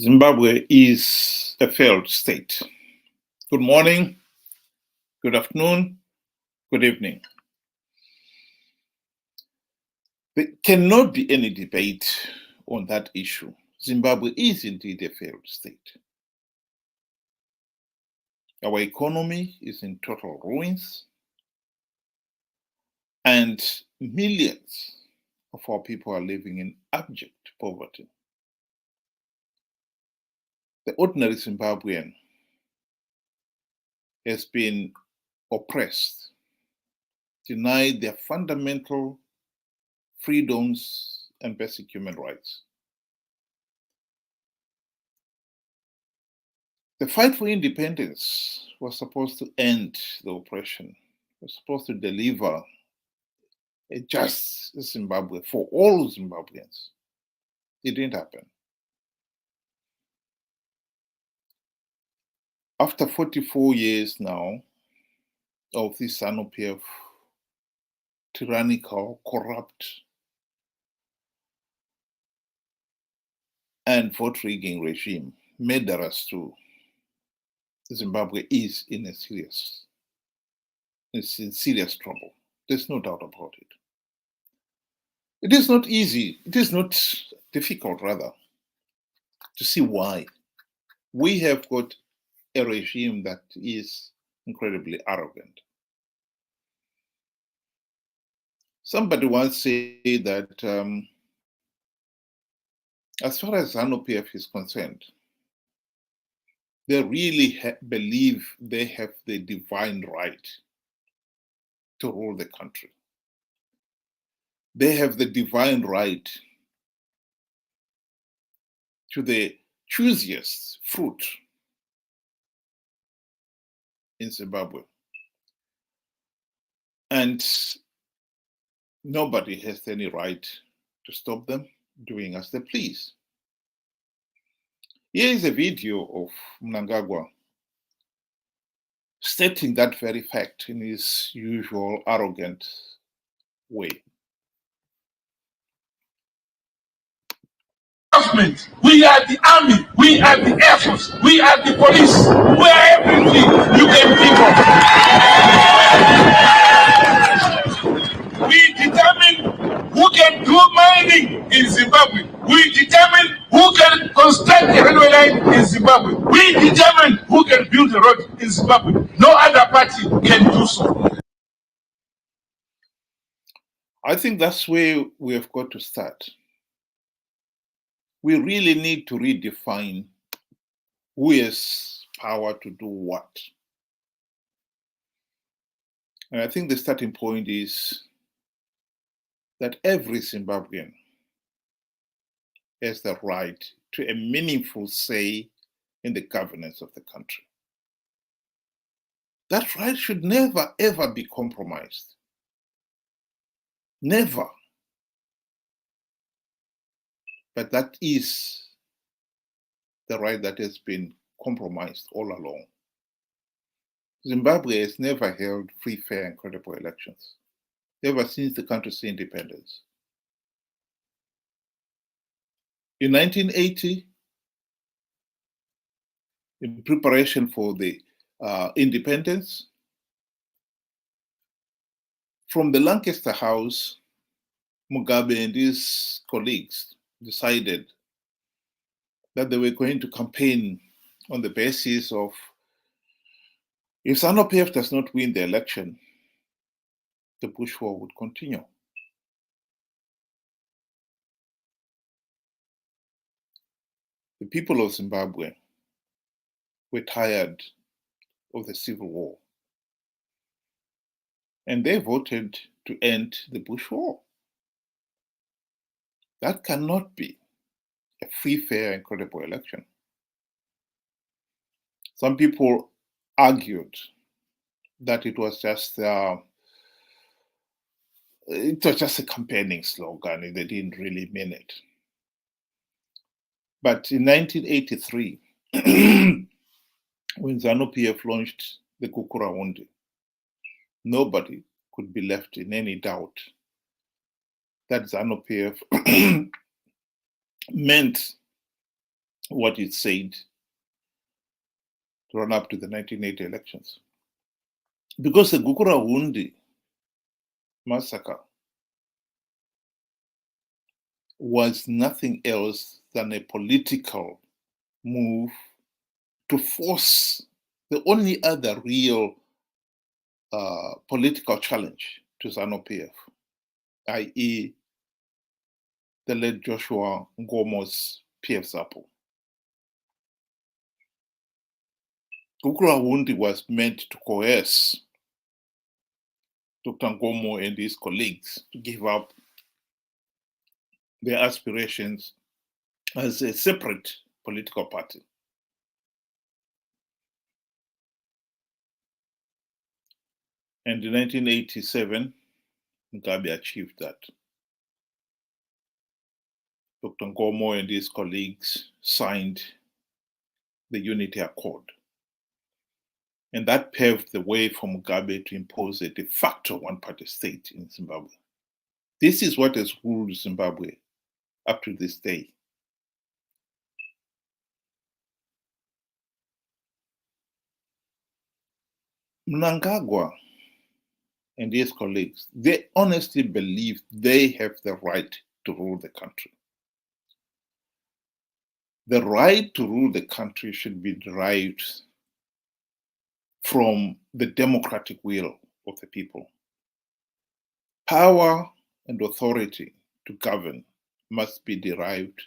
Zimbabwe is a failed state. Good morning, good afternoon, good evening. There cannot be any debate on that issue. Zimbabwe is indeed a failed state. Our economy is in total ruins, and millions of our people are living in abject poverty. The ordinary Zimbabwean has been oppressed, denied their fundamental freedoms and basic human rights. The fight for independence was supposed to end the oppression, was supposed to deliver a just Zimbabwe for all Zimbabweans. It didn't happen. After 44 years now of this Zanu PF tyrannical, corrupt, and vote-rigging regime, murderous too, Zimbabwe is in serious trouble. There's no doubt about it. It is not easy, it is not difficult, rather, to see why. We have got a regime that is incredibly arrogant. Somebody once said that as far as Zanu PF is concerned, they really believe they have the divine right to rule the country. They have the divine right to the choosiest fruit in Zimbabwe. And nobody has any right to stop them doing as they please. Here is a video of Mnangagwa stating that very fact in his usual arrogant way. Government, we are the army, we are the air force, we are the police, we are everything you can think of. We determine who can do mining in Zimbabwe. We determine who can construct a railway line in Zimbabwe. We determine who can build a road in Zimbabwe. No other party can do so. I think that's where we have got to start. We really need to redefine who has power to do what. And I think the starting point is that every Zimbabwean has the right to a meaningful say in the governance of the country. That right should never, ever be compromised. Never. But that is the right that has been compromised all along. Zimbabwe has never held free, fair, and credible elections, ever since the country's independence. In 1980, in preparation for the independence, from the Lancaster House, Mugabe and his colleagues decided that they were going to campaign on the basis of, if Zanu PF does not win the election, the Bush War would continue. The people of Zimbabwe were tired of the civil war, and they voted to end the Bush War. That cannot be a free, fair, and credible election. Some people argued that it was just a campaigning slogan. They didn't really mean it. But in 1983, when Zanu PF launched the Kukurahundi, nobody could be left in any doubt that Zanu PF meant what it said to run up to the 1980 elections. Because the Gukurahundi massacre was nothing else than a political move to force the only other real political challenge to Zanu PF, i.e. the late Joshua Ngomo's PF Zapo. Gukurahundi was meant to coerce Dr. Ngomo and his colleagues to give up their aspirations as a separate political party. And in 1987, Mugabe achieved that. Dr. Ngomo and his colleagues signed the Unity Accord. And that paved the way for Mugabe to impose a de facto one-party state in Zimbabwe. This is what has ruled Zimbabwe up to this day. Mnangagwa and his colleagues, they honestly believe they have the right to rule the country. The right to rule the country should be derived from the democratic will of the people. Power and authority to govern must be derived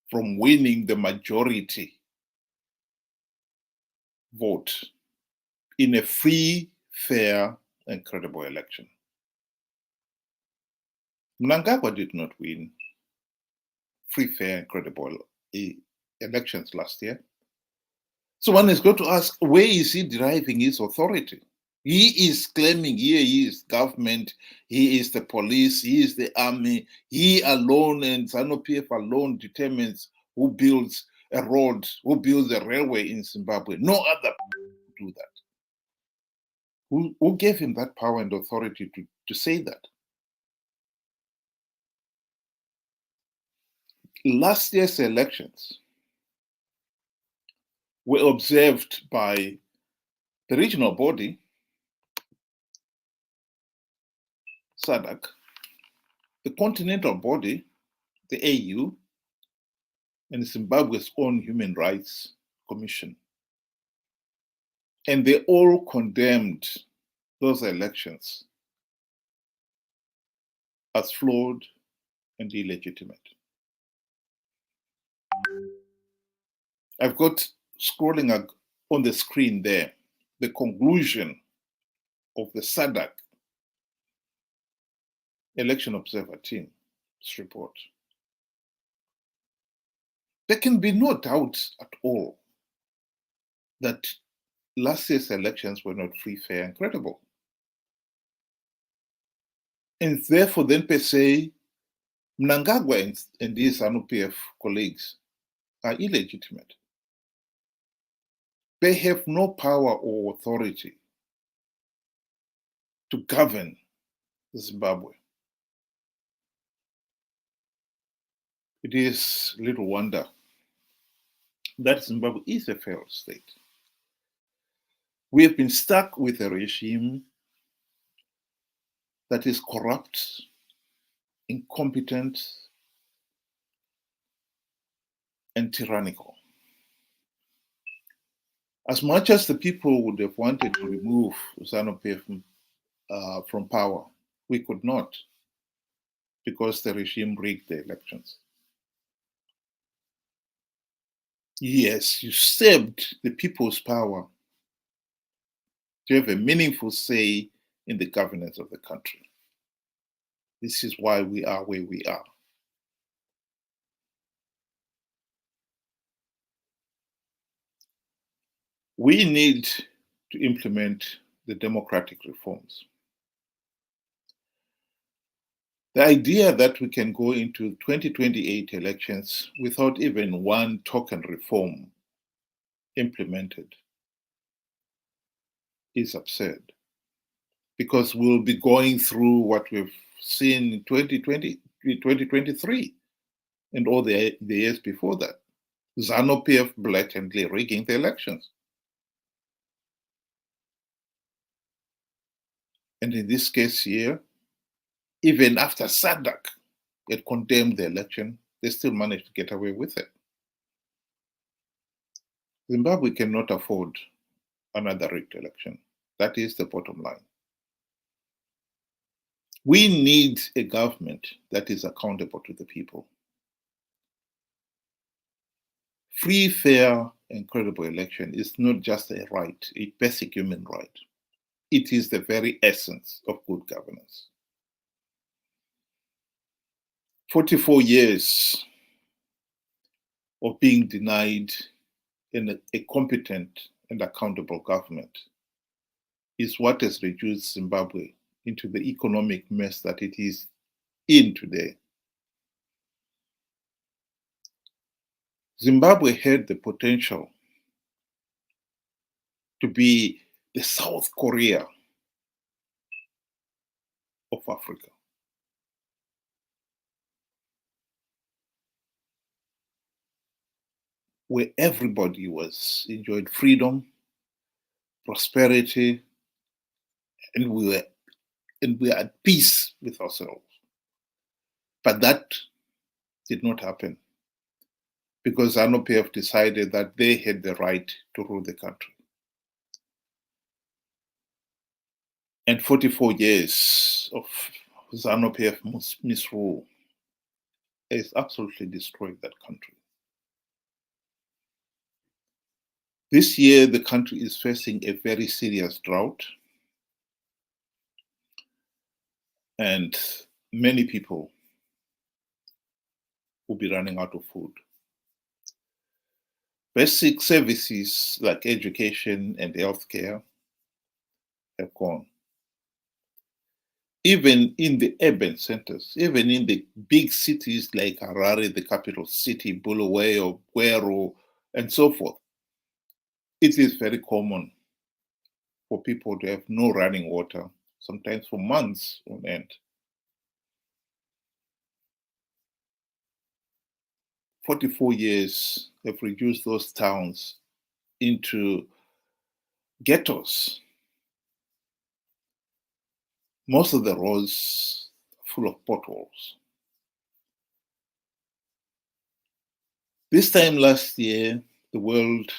from winning the majority vote in a free, fair, and credible election. Mnangagwa did not win free, fair, and credible elections last year. So one is going to ask, where is he deriving his authority? He is claiming he is government, he is the police, he is the army. He alone and Zanu PF alone determines who builds a road, who builds a railway in Zimbabwe. No other do that. Who gave him that power and authority to say that? Last year's elections were observed by the regional body, SADC, the continental body, the AU, and Zimbabwe's own Human Rights Commission. And they all condemned those elections as flawed and illegitimate. I've got scrolling on the screen there, the conclusion of the SADC Election Observer Team's report. There can be no doubt at all that last year's elections were not free, fair, and credible. And therefore, then per se, Mnangagwa and his Zanu PF colleagues are illegitimate. They have no power or authority to govern Zimbabwe. It is little wonder that Zimbabwe is a failed state. We have been stuck with a regime that is corrupt, incompetent, and tyrannical. As much as the people would have wanted to remove Zanu PF from power, we could not, because the regime rigged the elections. Yes, usurped the people's power to have a meaningful say in the governance of the country. This is why we are where we are. We need to implement the democratic reforms. The idea that we can go into 2028 elections without even one token reform implemented is absurd, because we'll be going through what we've seen in 2023 and all the years before that. Zanu PF blatantly rigging the elections. And in this case here, even after SADC had condemned the election, they still managed to get away with it. Zimbabwe cannot afford another rigged election. That is the bottom line. We need a government that is accountable to the people. Free, fair, and credible election is not just a right, a basic human right. It is the very essence of good governance. 44 years of being denied a competent and accountable government is what has reduced Zimbabwe into the economic mess that it is in today. Zimbabwe had the potential to be the South Korea of Africa. Where everybody enjoyed freedom, prosperity, and we were at peace with ourselves. But that did not happen because Zanu PF decided that they had the right to rule the country. And 44 years of Zanu PF misrule has absolutely destroyed that country. This year, the country is facing a very serious drought, and many people will be running out of food. Basic services like education and healthcare have gone. Even in the urban centers, even in the big cities like Harare, the capital city, Bulawayo, Gweru, and so forth, it is very common for people to have no running water, sometimes for months on end. 44 years have reduced those towns into ghettos. Most of the roads are full of potholes. This time last year, the world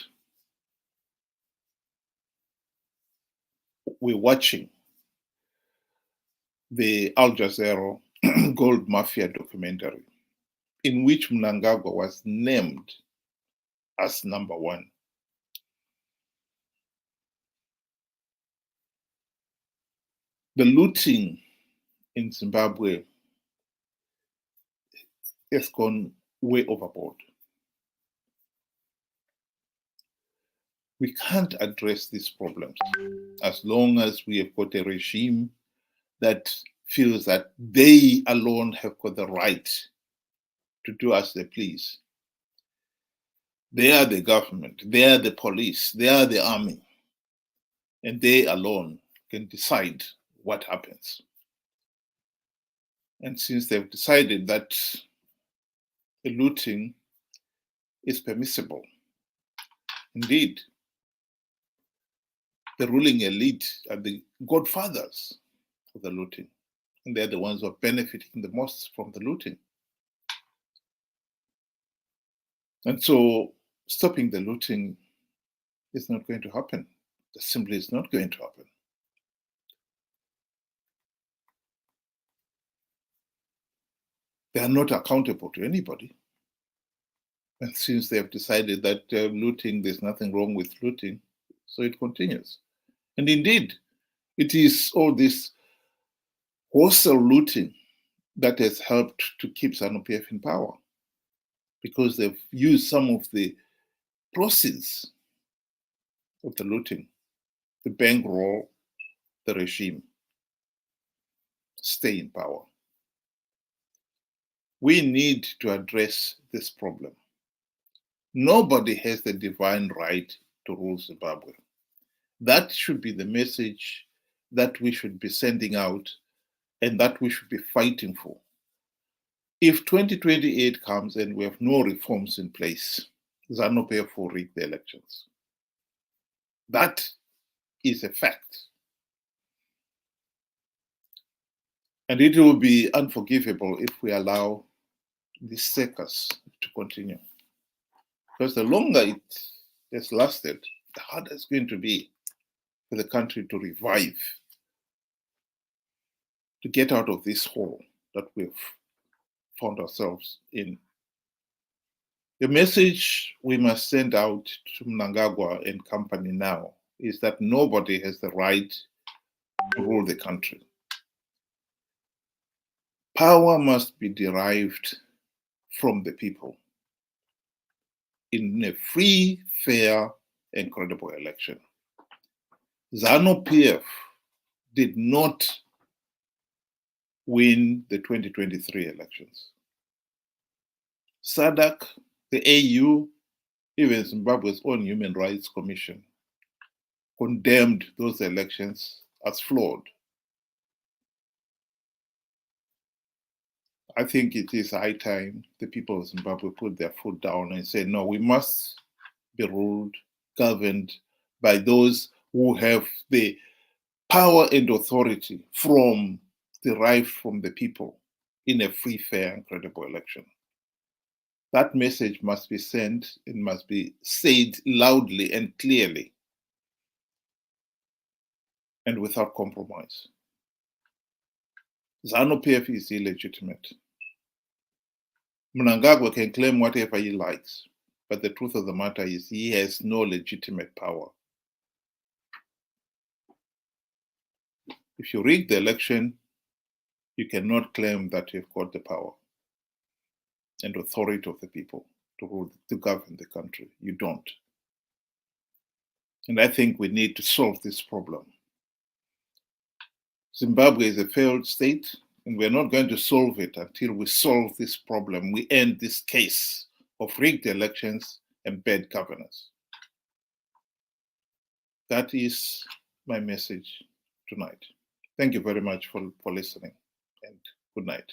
were watching the Al Jazeera Gold Mafia documentary, in which Mnangagwa was named as #1. The looting in Zimbabwe has gone way overboard. We can't address these problems as long as we have got a regime that feels that they alone have got the right to do as they please. They are the government, they are the police, they are the army, and they alone can decide what happens. And since they've decided that the looting is permissible, indeed, the ruling elite are the godfathers of the looting, and they're the ones who are benefiting the most from the looting. And so stopping the looting is not going to happen. It simply is not going to happen. They are not accountable to anybody. And since they have decided that looting, there's nothing wrong with looting, so it continues. And indeed, it is all this wholesale looting that has helped to keep Zanu PF in power, because they've used some of the proceeds of the looting to bankroll the regime, stay in power. We need to address this problem. Nobody has the divine right to rule Zimbabwe. That should be the message that we should be sending out and that we should be fighting for. If 2028 comes and we have no reforms in place, Zanu PF will rig the elections. That is a fact. And it will be unforgivable if we allow this circus to continue. Because the longer it has lasted, the harder it's going to be for the country to revive, to get out of this hole that we've found ourselves in. The message we must send out to Mnangagwa and company now is that nobody has the right to rule the country. Power must be derived from the people in a free, fair, and credible election. Zanu PF did not win the 2023 elections. SADC, the AU, even Zimbabwe's own Human Rights Commission condemned those elections as flawed. I think it is high time the people of Zimbabwe put their foot down and say, no, we must be ruled, governed by those who have the power and authority derived from the people in a free, fair, and credible election. That message must be sent and must be said loudly and clearly and without compromise. Zanu PF is illegitimate. Mnangagwa can claim whatever he likes, but the truth of the matter is he has no legitimate power. If you rig the election, you cannot claim that you've got the power and authority of the people to govern the country. You don't. And I think we need to solve this problem. Zimbabwe is a failed state, and we're not going to solve it until we solve this problem. We end this case of rigged elections and bad governance. That is my message tonight. Thank you very much for listening, and good night.